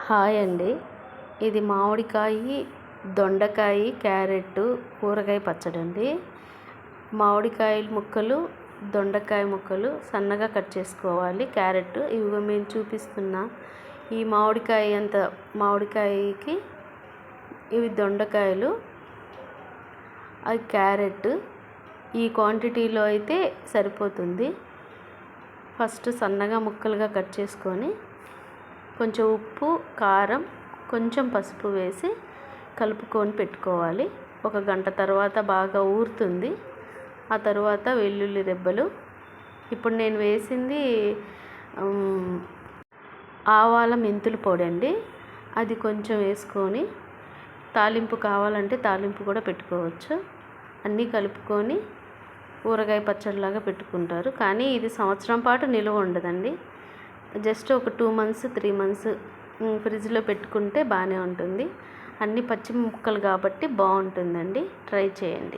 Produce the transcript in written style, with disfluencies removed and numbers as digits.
Hi అండి. ఇది మామిడికాయ, దొండకాయ, క్యారెట్ కూరగాయ పచ్చడి అండి. మామిడికాయ ముక్కలు, దొండకాయ ముక్కలు సన్నగా కట్ చేసుకోవాలి. క్యారెట్ ఇవి మేము చూపిస్తున్న ఈ మామిడికాయకి ఇవి దొండకాయలు, అవి క్యారెట్. ఈ క్వాంటిటీలో అయితే సరిపోతుంది. ఫస్ట్ సన్నగా ముక్కలుగా కట్ చేసుకొని కొంచెం ఉప్పు, కారం, కొంచెం పసుపు వేసి కలుపుకొని పెట్టుకోవాలి. ఒక గంట తర్వాత బాగా ఊరుతుంది. ఆ తర్వాత వెల్లుల్లి రెబ్బలు. ఇప్పుడు నేను వేసింది ఆవాల మెంతుల పొడి అండి. అది కొంచెం వేసుకొని తాలింపు కావాలంటే తాలింపు కూడా పెట్టుకోవచ్చు. అన్నీ కలుపుకొని ఊరగాయ పచ్చడిలాగా పెట్టుకుంటారు. కానీ ఇది సంవత్సరం పాటు నిలువ ఉండదండి. జస్ట్ ఒక 2 months 3 months ఫ్రిడ్జ్లో పెట్టుకుంటే బాగానే ఉంటుంది. అన్ని పచ్చి ముక్కలు కాబట్టి బాగుంటుందండి. ట్రై చేయండి.